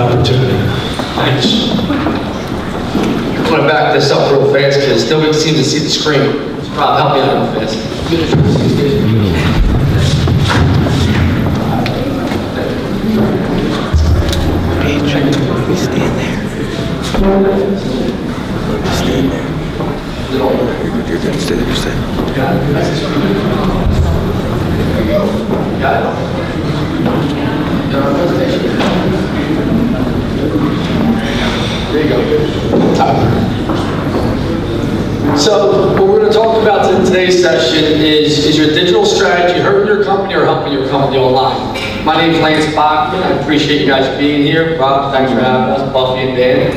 opportunity. Thanks. I'm going to back this up real fast because nobody seems to see the screen. Rob, help me out real fast. Let me stand there. Let me stand there. You're good. Stay there. Stay. Got it. There you go. So what we're going to talk about in today's session is your digital strategy hurting your company or helping your company online? My name is Lance Bachmann. I appreciate you guys being here. Rob, thanks for having us, Buffy and Dan.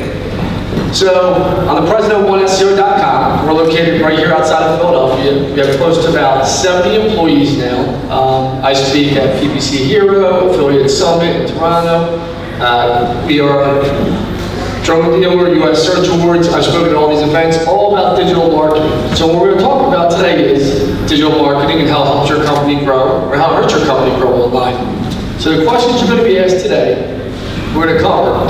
So I'm the president of OneSEO.com. We're located right here outside of Philadelphia. We have close to about 70 employees now. I speak at PPC Hero, Affiliate Summit in Toronto. We are Drone Dealer, US Search Awards. I've spoken at all these events, all about digital marketing. So what we're going to talk about today is digital marketing and how it helps your company grow, or how it hurts your company grow online. So the questions you're going to be asked today, we're going to cover.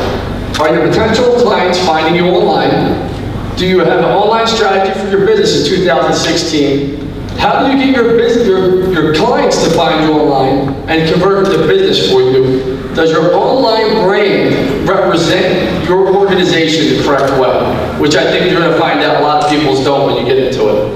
Are your potential clients finding you online? Do you have an online strategy for your business in 2016? How do you get your clients to find you online and convert into business for you? Does your online brand represent your organization the correct way? Which I think you're going to find out a lot of people don't when you get into it.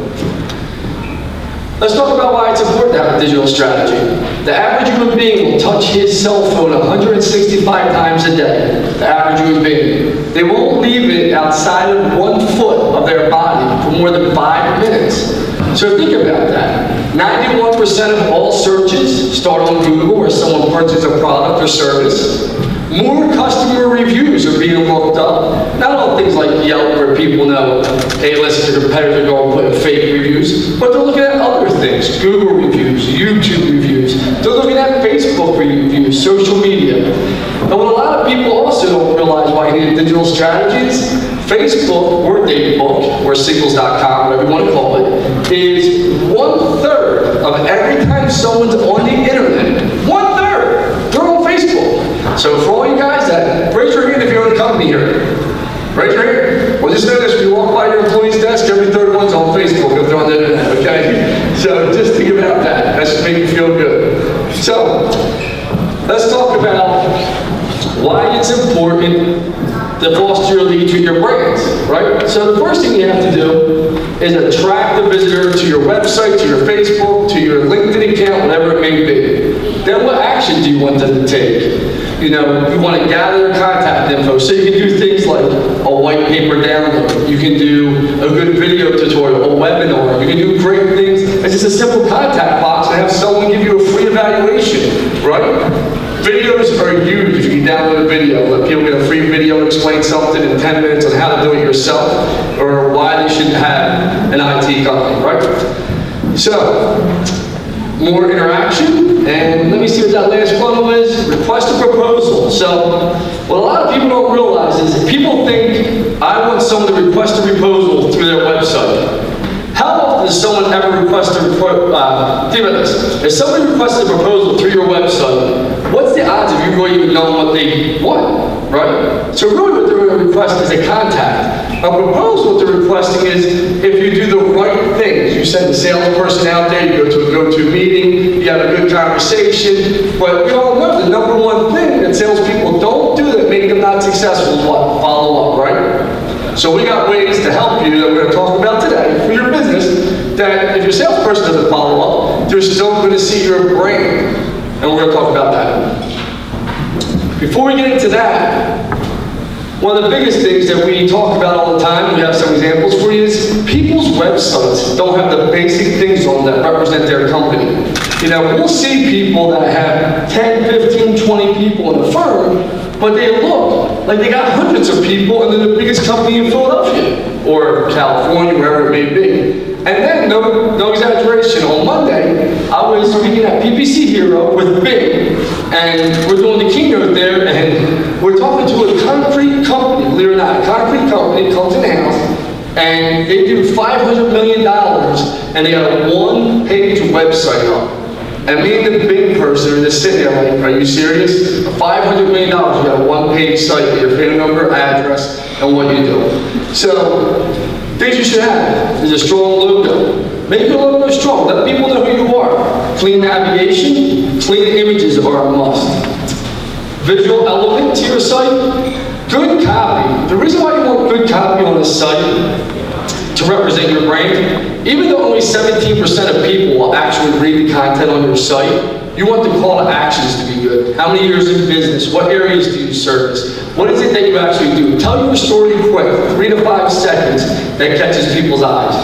Let's talk about why it's important to have a digital strategy. The average human being will touch his cell phone 165 times a day. The average human being. They won't leave it outside of 1 foot of their body for more than 5 minutes. So think about that. 91% of all searches start on Google where someone purchases a product or service. More customer reviews are being looked up. Not on things like Yelp where people know, hey, listen, your competitors are going to put fake reviews, but they're looking at other things, Google reviews, YouTube reviews. They're looking at Facebook reviews, social media. And what a lot of people also don't realize why you need digital strategies, Facebook or Datebook or Signals.com, whatever you want to call it, is 1/3 of every time someone's on the internet, 1/3, they're on Facebook. So for all you guys that, raise your hand if you're in a company here. Raise your hand. Well, just notice when you walk by your employee's desk, every third one's on Facebook if they're on the internet, okay? So just think about that. That should make you feel good. So let's talk about why it's important to foster your leads with your brands, right? So the first thing you have to do is attract the visitor to your website, to your Facebook, to your LinkedIn account, whatever it may be. Then what action do you want them to take? You know, you want to gather their contact info. So you can do things like a white paper download. You can do a good video tutorial, a webinar. You can do great things. It's just a simple contact box and have someone give you a free evaluation, right? Videos are huge if you can download a video. Let people get a free video to explain something in 10 minutes on how to do it yourself or why they should have an IT company, right? So, more interaction, and let me see what that last funnel is. Request a proposal. So, what a lot of people don't realize is people think, I want someone to request a proposal through their website. How often does someone ever request a proposal? Think about this. If somebody requests a proposal through your website, what's the odds of you really even knowing what they want, right? So really what they're going to request is a contact. A proposal, what they're requesting is if you do the right things. You send a salesperson out there, you go to a go-to meeting, you have a good conversation, but we all know the number one thing that salespeople don't do that make them not successful is what? Follow up, right? So we got ways to help you that we're going to talk about today for your business that if your salesperson doesn't follow up, they're still going to see your brand. And we're going to talk about that. Before we get into that, one of the biggest things that we talk about all the time, we have some examples for you, is people's websites don't have the basic things on that represent their company. You know, we'll see people that have 10, 15, 20 people in the firm, but they look like they got hundreds of people and they're the biggest company in Philadelphia or California, wherever it may be. And then, no exaggeration, on Monday, I was speaking at PPC Hero with Big, and we're doing the keynote there, and we're talking to a concrete company, believe it or not, a concrete company comes in-house, and they do $500 million, and they got a one-page website up. And me and the big person are just sitting there like, are you serious? $500 million, you got a one-page site with your phone number, address, and what you do. So, things you should have is a strong logo. Make your logo strong, let people know who you are. Clean navigation, clean images are a must. Visual element to your site, good copy. The reason why you want good copy on a site to represent your brand, even though only 17% of people will actually read the content on your site, you want the call to actions to be good. How many years in business? What areas do you service? What is it that you actually do? Tell your story quick, 3 to 5 seconds, that catches people's eyes.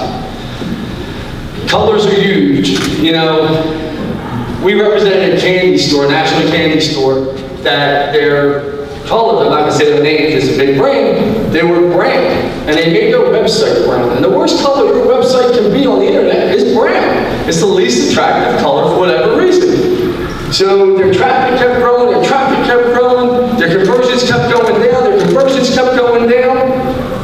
Colors are huge. You know, we represented a candy store, a national candy store, that their colors, I'm not going to say their name because it's a big brand, they were brown. And they made their website brown. And the worst color your website can be on the internet is brown. It's the least attractive color for whatever reason. So their traffic kept growing, their conversions kept going down,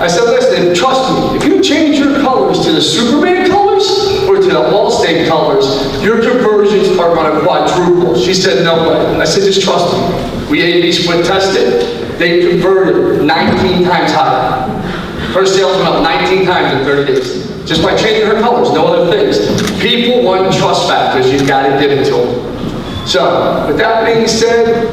I said, listen, trust me, if you change your colors to the Superman colors or to the Allstate colors, your conversions are going to quadruple. She said, no way. I said, just trust me. We A/B split tested. They converted 19 times higher. Her sales went up 19 times in 30 days. Just by changing her colors, no other things. People want trust factors, you've got to give it to them. So, with that being said,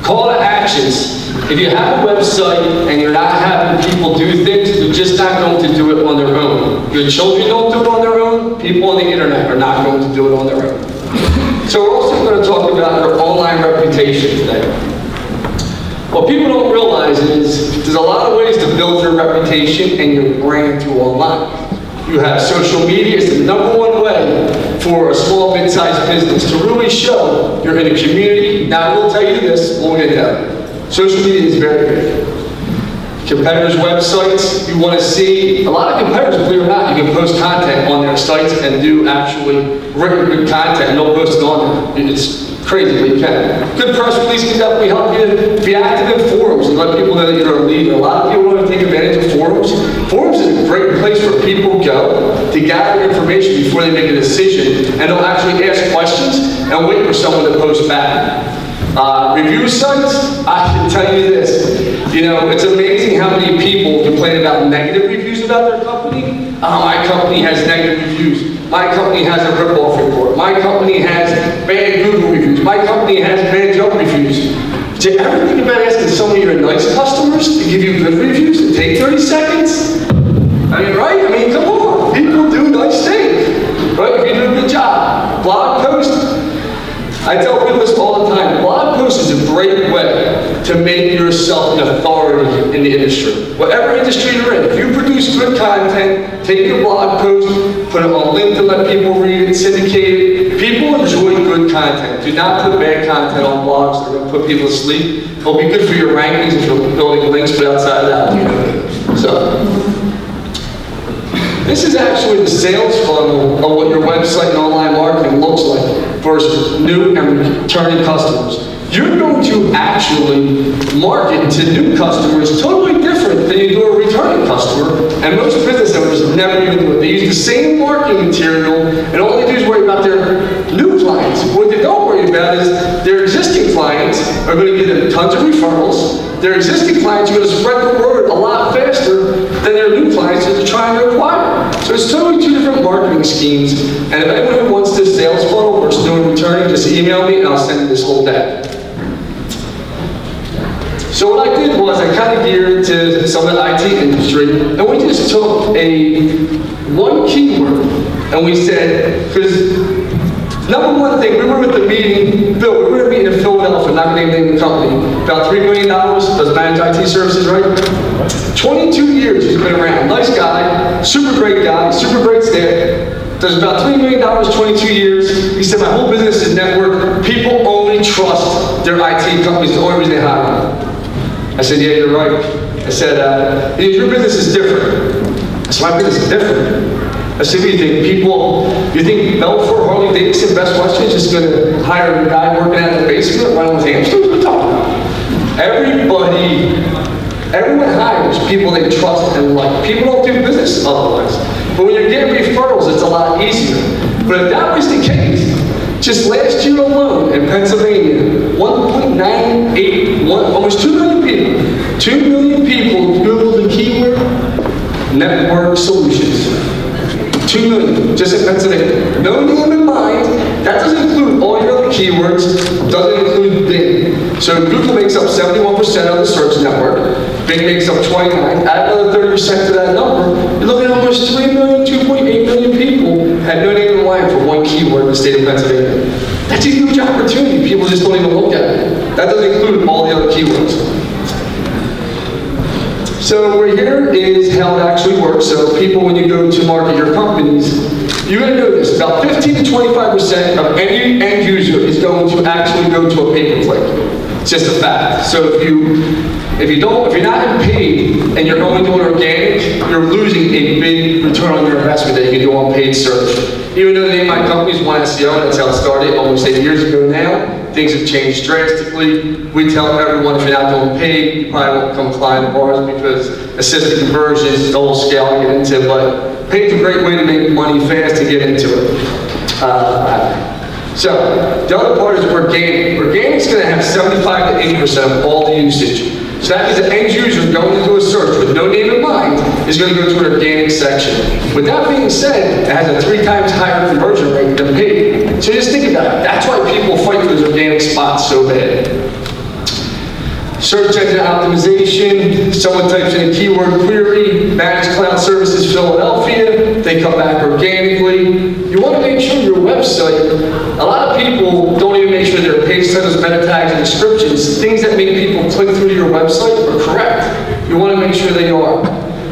call to actions. If you have a website and you're not having people do things, you're just not going to do it on their own. Your children don't do it on their own, people on the internet are not going to do it on their own. So we're also going to talk about your online reputation today. What people don't realize is there's a lot of ways to build your reputation and your brand through online. You have social media is the #1 way for a small, mid-sized business to really show you're in a community. Now, I will tell you this, we'll get down. Social media is very big. Competitors' websites, you want to see, a lot of competitors, believe it or not, you can post content on their sites and do actually written good content and they'll post it on there. It's crazy, but you can. Good press release can definitely help you. Be active in forums and let people know that you're a leader. A lot of people want to take advantage of forums. Forums is a great place where people go to gather information before they make a decision, and they'll actually ask questions and wait for someone to post back. Review sites, I can tell you this. You know, it's amazing how many people complain about negative reviews about their company. My company has negative reviews. My company has a rip-off report. My company has bad Google reviews. My company has bad Yelp reviews. Did you ever think about asking some of your nice customers to give you good reviews and take 30 seconds? I mean, right? I mean, come on. People do nice things, right? If you do a good job. Blog post. I tell people this all the time. Blog post is a great way to make yourself an authority in the industry. Whatever industry you're in, if you produce good content, take your blog post, put it on LinkedIn, let people read it, syndicate it. People enjoy good content. Do not put bad content on blogs. They're going to put people to sleep. It'll be good for your rankings if you're building links, but outside of that, so. This is actually the sales funnel of what your website and online marketing looks like for new and returning customers. You're going to actually market to new customers totally different than you do a returning customer, and most business owners never even do it. They use the same marketing material, and all they do is worry about their new clients. What they don't worry about is their existing clients are going to give them tons of referrals. Their existing clients are going to spread the word a lot faster than their new clients that they're trying to acquire. So it's totally two different marketing schemes. And if anyone who wants this sales funnel versus doing returning, just email me and I'll send you this whole deck. So what I did was I kind of geared to some of the IT industry, and we just took one keyword and we said, because #1 thing, we were at the meeting, Bill, we were at a meeting in Philadelphia, not going to name the company, about $3 million, does manage IT services, right? 22 years he's been around, nice guy, super great staff, does about $3 million, 22 years. He said, my whole business is network, people only trust their IT companies, the only reason they hire them. I said, yeah, you're right. I said, your business is different. I said, my business is different. I said, what do you think? You think Belfour, Harley Davidson, Best Western is just going to hire a guy working out in the basement running with hamsters? What are we talking about? Everyone hires people they trust and like. People don't do business otherwise. But when you're getting referrals, it's a lot easier. But if that was the case, Just last year alone in Pennsylvania, 1.98, almost 2 million people. 2 million people Googled the keyword network solutions. 2 million, just in Pennsylvania. No name in mind. That doesn't include all your other keywords, doesn't include Bing. So Google makes up 71% of the search network. Bing makes up 29. Add another 30% to that number. You're looking at almost 3 million, 2.8 million people had no name in mind for one keyword in the state of Pennsylvania. That's a huge opportunity. People just don't even look at it. That doesn't include all the other keywords. So right here is how it actually works. So people, when you go to market your companies, you're going to know this. About 15 to 25% of any end user is going to actually go to a pay-per-click. It's just a fact. So if you're not in paid and you're only doing organic, you're losing a big return on your investment that you can do on paid search. Even though the name of my company is One SEO, that's how it started almost 8 years ago now. Things have changed drastically. We tell everyone if you're not doing paid, you probably won't become a client of ours because assisted conversion is the whole scale I get into, but paid's a great way to make money fast to get into it. So, the other part is organic. Organic's going to have 75 to 80% of all the usage. So that means the end user going into a search with no name in mind is going to go to an organic section. With that being said, it has a 3 times higher conversion rate than paid. So just think about it. That's why people fight for those organic spots so bad. Search engine optimization, someone types in a keyword query, managed cloud services Philadelphia, they come back organically. You want to make sure your website, a lot of people don't even make sure their page titles, meta tags, and descriptions, things that make people click through to your website are correct. You want to make sure they are.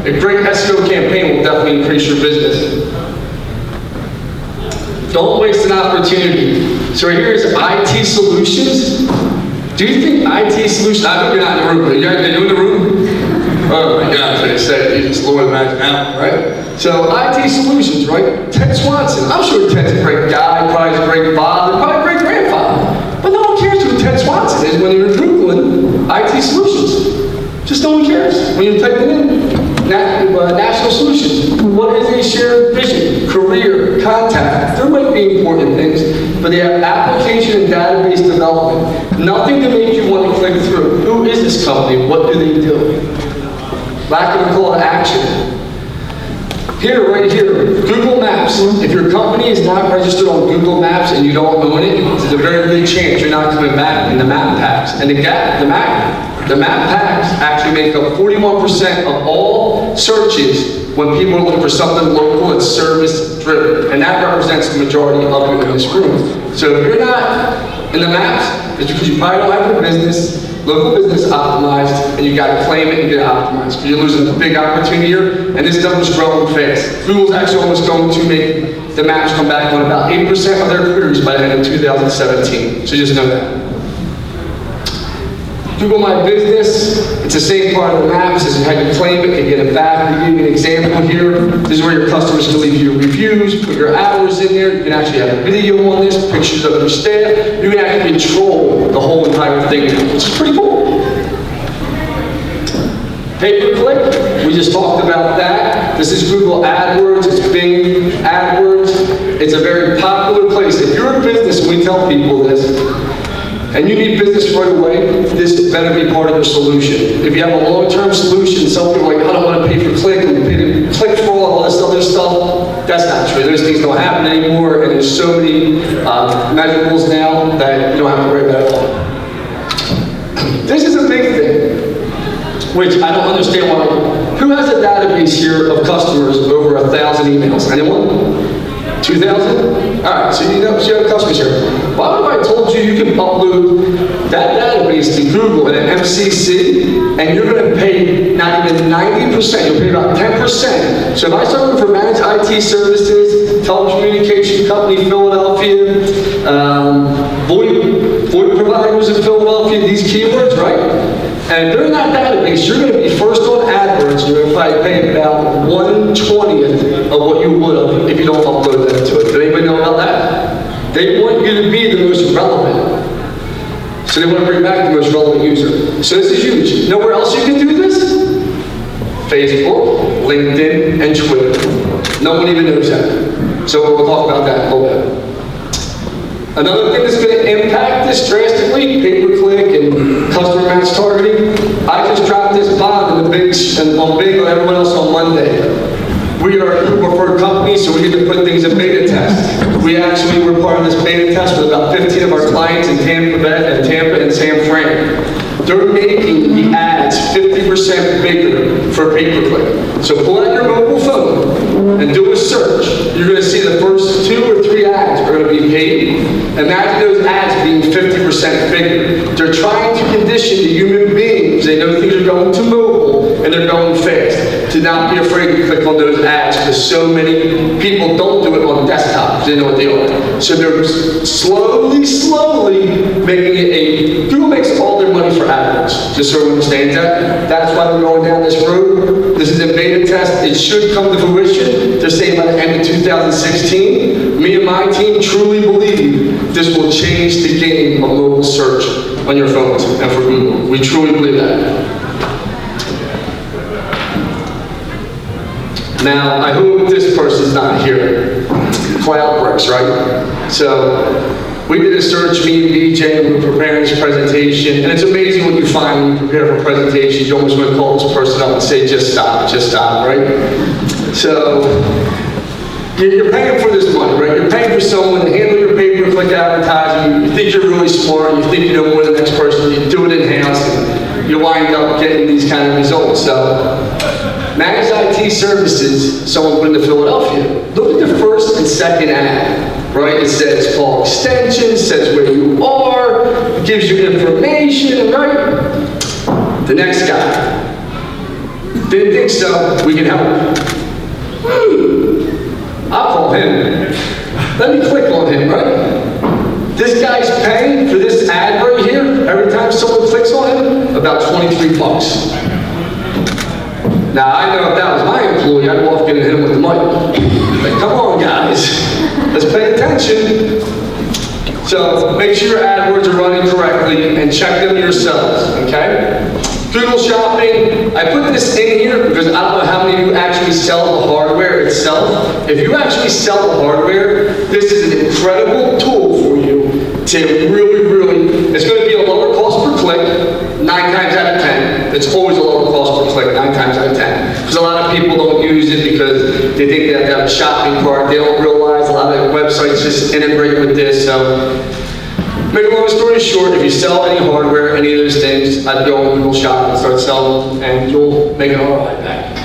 A great SEO campaign will definitely increase your business. Don't waste an opportunity. So right here is IT solutions. Do you think IT solutions, I know you're not in the room, but are you in the room? Oh my God, they said, Jesus, Lord, imagine that, right? So IT solutions, right? Ted Swanson, I'm sure Ted's a great guy, probably a great father, probably a great grandfather. But no one cares who Ted Swanson is when you're Googling IT solutions. Just no one cares when you type it in. National solutions. What is a shared vision, career, contact? There might be important things, but they have application and database development. Nothing to make you want to click through. Who is this company? What do they do? Lack of a call to action. Here, right here, Google Maps. If your company is not registered on Google Maps and you don't own it, there's a very good chance you're not coming back in the map packs. And the map packs actually make up 41% of all searches when people are looking for something local and service driven. And that represents the majority of you in this room. So if you're not in the maps, it's because you probably don't have your business, local business optimized, and you got to claim it and get it optimized. Because you're losing a big opportunity here, and this number's growing fast. Google's actually almost going to make the maps come back on about 80% of their queries by the end of 2017. So just know that. Google My Business, it's the same part of the maps. This is how you claim it and get it back. We give you an example here. This is where your customers can leave you reviews, put your hours in there. You can actually have a video on this, pictures of your staff. You can actually control the whole entire thing, which is pretty cool. Pay-per-click, we just talked about that. This is Google AdWords, it's Bing AdWords. It's a very popular place. If you're a business, we tell people this, and you need business right away, this better be part of your solution. If you have a long-term solution, some people are like, I don't want to pay for click, and pay to click for all this other stuff. That's not true. Those things don't happen anymore, and there's so many measurables now that you don't have to worry about it all. This is a big thing, which I don't understand why. Who has a database here of customers of over 1,000 emails? Anyone? 2,000? All right, so you have customers here. Why if I told you you can upload that database to Google and an MCC, and you're going to pay not even 90%, you'll pay about 10%. So if I start looking for managed IT services, telecommunication company Philadelphia, VoIP providers in Philadelphia, these keywords, right? And if they're in that database, you're going to be first on AdWords. You're going to probably pay about 1/20th of what you would have if you don't upload that to it. Does anybody know about that? They want you to be the most relevant. So they want to bring back the most relevant user. So this is huge. You know where else you can do this? Facebook, LinkedIn, and Twitter. No one even knows that. So we'll talk about that in a little bit. Another thing that's going to impact this drastically, pay-per-click and customer match targeting. I just dropped this bomb in the big on everyone else on Monday. We are a preferred company, so we get to put things in beta test. We actually were part of this beta test with about 15 of our clients in Tampa and San Fran. They're making the ads 50% bigger for pay-per-click. So pull out your mobile phone and do a search. You're going to see the first 2 or 3 ads are going to be paid. Imagine those ads being 50% bigger. They're trying to condition the human beings. They know things are going to mobile and they're going fast. To not be afraid to click on those ads because so many people don't do it on desktop because they know what they are. So they're slowly making it a, Google makes all their money for AdWords, just so everyone understands that. That's why we're going down this road. This is a beta test. It should come to fruition. They're saying by the end of 2016. Me and my team truly believe this will change the game of mobile search on your phones and for Google. We truly believe that. Now, I hope this person's not here. Cloudbricks, right? So, we did a search, me and BJ, and we were preparing this presentation, and it's amazing what you find when you prepare for presentations. You almost want to call this person up and say, just stop, right? So, you're paying for this money, right? You're paying for someone to handle your pay-per-click advertising. You think you're really smart, you think you know more than the next person, you do it in-house, and you wind up getting these kind of results. So, Managed IT Services, someone put into Philadelphia. Look at the first and second ad, right? It says call extension, says where you are, it gives you information, right? The next guy. Didn't think so, we can help. I'll call him. Let me click on him, right? This guy's paying for this ad right here, every time someone clicks on him, about 23 bucks. Now, I know if that was my employee, I'd walk in and hit him with the mic. Like, come on, guys, let's pay attention. So, make sure your AdWords are running correctly and check them yourselves, okay? Google Shopping, I put this in here because I don't know how many of you actually sell the hardware itself. If you actually sell the hardware, this is an incredible tool for you to really, it's going to be a lower cost per click, 9 times out of 10. It's always a lower cost per click, 9 times out of 10. Because a lot of people don't use it because they think they have to have a shopping cart. They don't realize a lot of websites just integrate with this. So, make a long story short, if you sell any hardware, any of those things, I'd go on Google Shopping and start selling them, and you'll make an ROI back.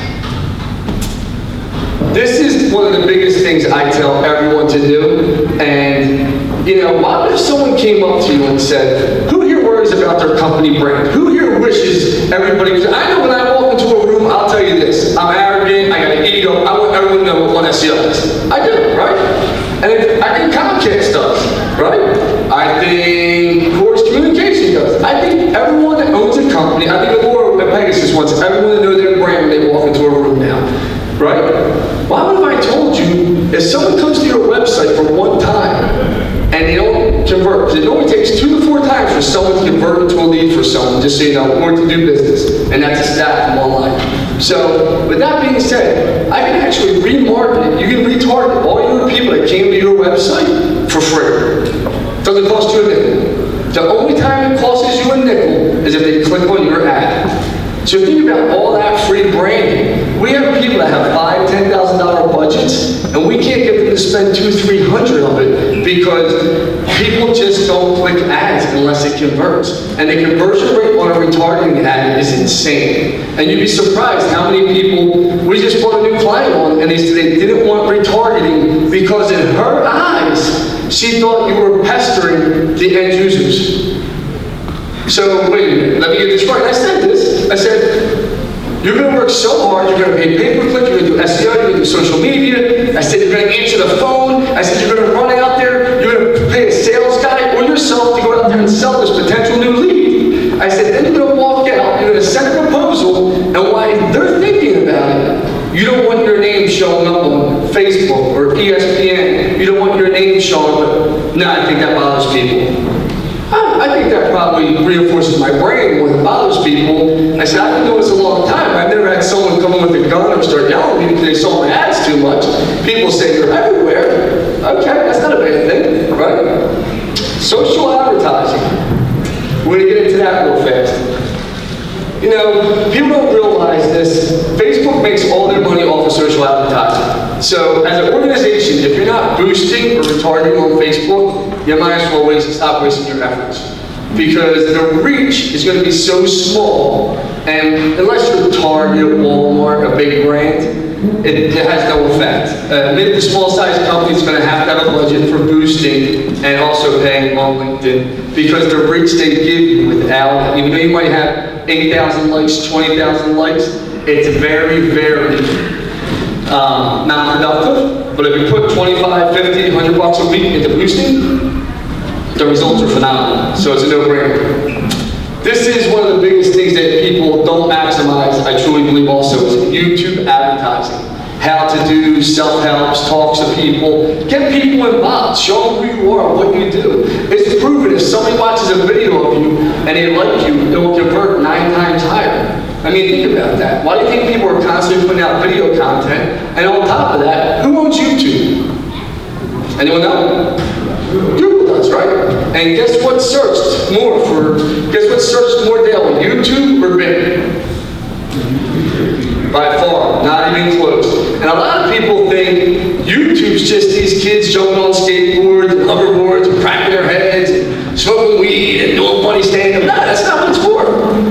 This is one of the biggest things I tell everyone to do, and you know, what if someone came up to you and said, who here worries about their company brand? Who here wishes everybody, because I know when I walk into a room, I'll tell you this, I'm arrogant, I got an ego, I want everyone to know what one SEO is. I do, right? And I think Comcast does, right? I think Course Communication does. I think everyone that owns a company, I think Laura at Pegasus wants everyone to know their brand when they walk into a room now, right? Why would I told you, if someone comes to your website for one time, and they don't convert, because it only takes 2 to 4 times for someone to convert into a lead for someone, just so you know, or to do business, and that's a stat from online. So, with that being said, I can actually remarket it. You can retarget all your people that came to your website for free. Doesn't cost you a nickel. The only time it costs you a nickel is if they click on your ad. So think about all that free branding. We have people that have $5,000, $10,000 budgets, and we can't get them to spend $200, $300 of it because people just don't click ads unless it converts. And the conversion rate on a retargeting ad is insane. And you'd be surprised how many people, we just brought a new client on, and they said they didn't want retargeting because in her eyes, she thought you were pestering the end users. So, wait a minute, let me get this right. I said this. I said, you're going to work so hard, you're going to pay pay-per-click, you're going to do SEO, you're going to do social media. I said, you're going to answer the phone. I said, you're going to run out there, you're going to pay a sales guy or yourself to go out there and sell this potential new lead. I said, then you're going to walk out, you're going to send a proposal, and while they're thinking about it, you don't want your name showing up on Facebook or ESPN. You don't want your name showing up. No, I think that bothers people. I think that probably reinforces my brain more than bothers people. I said, I've been doing this a long time. I've never had someone come in with a gun or start yelling at me because they saw my ads too much. People say, you're everywhere. Okay, that's not a bad thing, right? Social advertising. We're gonna get into that real fast. You know, people don't realize this. Facebook makes all their money off of social advertising. So as an organization, if you're not boosting or retargeting on Facebook, you might as well stop wasting your efforts. Because the reach is going to be so small, and unless you're Target, Walmart, a big brand, it has no effect. Mid to small size company is going to have a budget for boosting and also paying on LinkedIn, because the reach they give you without, even though you might have 8,000 likes, 20,000 likes, it's very, very not productive. But if you put 25, 50, 100 bucks a week into boosting, the results are phenomenal, so it's a no-brainer. This is one of the biggest things that people don't maximize, I truly believe also, is YouTube advertising. How to do self-helps, talks to people, get people involved, show them who you are, what you do. It's proven if somebody watches a video of you and they like you, it will convert 9 times higher. I mean, think about that. Why do you think people are constantly putting out video content? And on top of that, who owns YouTube? Anyone know? Google does, right? And guess what searched more daily, YouTube or Bing? By far, not even close. And a lot of people think YouTube's just these kids jumping on skateboards and hoverboards and cracking their heads and smoking weed and doing funny stand-up. No, that's not what it's for.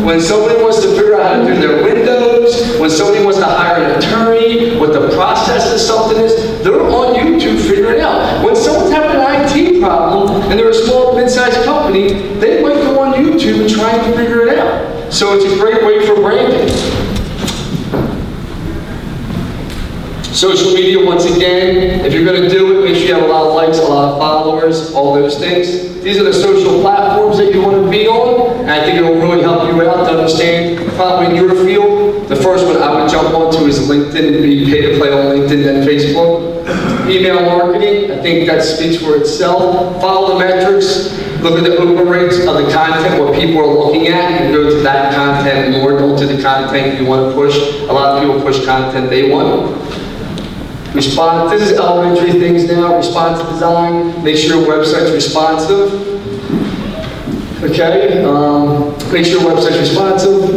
When somebody wants to figure out how to do their windows, when somebody wants to hire an attorney, what the process of something is, they're on YouTube figuring it out. When someone's having an IT problem and they're a small, mid-sized company, they might go on YouTube and try and figure it out. So it's a great way for branding. Social media, once again, if you're going to do it, make sure you have a lot of likes, a lot of followers, all those things. These are the social platforms that you want to be on, and I think it will really help you out to understand, probably in your field. The first one I would jump onto is LinkedIn, be pay to play on LinkedIn and Facebook. Email marketing, I think that speaks for itself. Follow the metrics, look at the open rates of the content, what people are looking at, and go to that content more, don't to the content you want to push. A lot of people push content they want. Response, this is elementary things now, responsive design, make sure your website's responsive. Okay, make sure your website's responsive.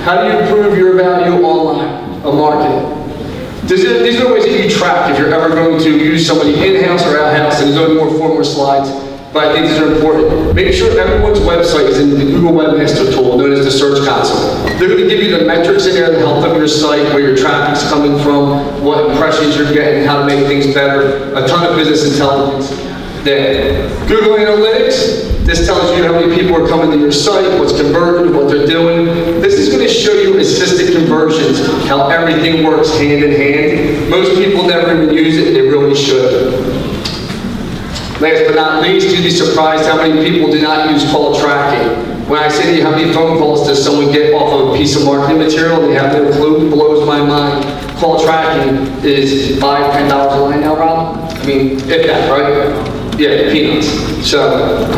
How do you improve your value online of marketing? These are the ways that you track if you're ever going to use somebody in-house or out-house, and there's only four more slides, but I think these are important. Make sure everyone's website is in the Google Webmaster Tool, known as the Search Console. They're going to give you the metrics in there, the health of your site, where your traffic's coming from, what impressions you're getting, how to make things better, a ton of business intelligence there. Google Analytics, this tells you how many people are coming to your site, what's converting, what they're doing. This is going to show you assisted conversions, how everything works hand in hand. Most people never even use it, they really should. Last but not least, you'd be surprised how many people do not use call tracking. When I say to you how many phone calls does someone get off of a piece of marketing material and they have no clue, it blows my mind. Call tracking is $5, $10 a line now, Rob? I mean, if that, right? Yeah, peanuts. So,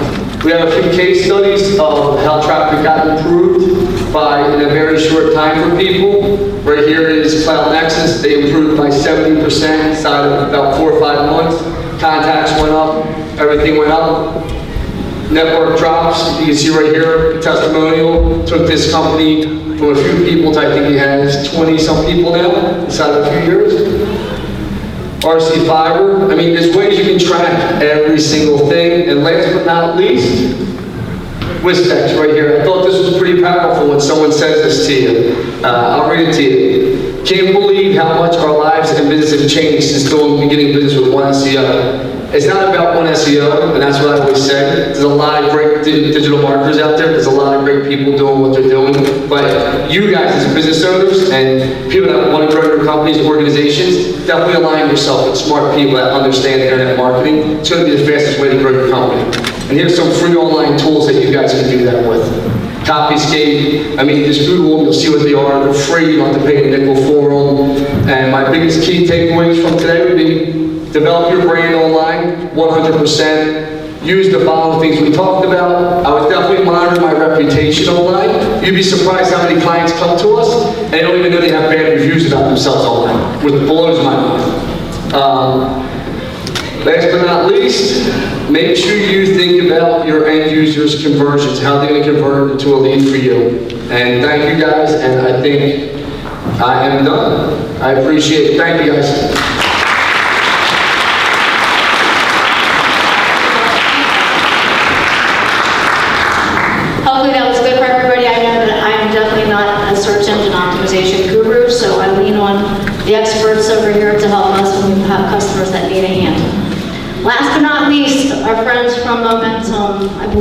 we have a few case studies of how traffic got improved in a very short time for people. Right here is Cloud Nexus. They improved by 70% inside of about 4 or 5 months. Contacts went up, everything went up. Network drops, you can see right here, testimonial, took this company from a few people to I think he has 20-some people now, inside of a few years. RC Fiber, I mean, there's ways you can track every single thing. And last but not least, Wistex right here. I thought this was pretty powerful when someone says this to you. I'll read it to you. Can't believe how much our lives and business have changed since beginning business with one SEO. It's not about one SEO, and that's what I always say. There's a lot of great digital marketers out there. There's a lot of great people doing what they're doing. But you guys as business owners and people that want to grow your companies, organizations, definitely align yourself with smart people that understand internet marketing. It's going to be the fastest way to grow your company. And here's some free online tools that you guys can do that with. Copyscape, I mean, just Google them, you'll see what they are. They're free, you don't have to pay a nickel for them. And my biggest key takeaways from today would be develop your brand online, 100%. Use the following things we talked about. I would definitely monitor my reputation online. You'd be surprised how many clients come to us and they don't even know they have bad reviews about themselves online, which blows my mind. Last but not least, make sure you think about your end users' conversions, how they're going to convert into a lead for you. And thank you guys, and I think I am done. I appreciate it. Thank you guys. Hopefully that was good for everybody. I know that I am definitely not a search engine optimization guru, so I lean on the experts over here to help us when we have customers that need a hand. Last but not least, our friends from Momentum. I believe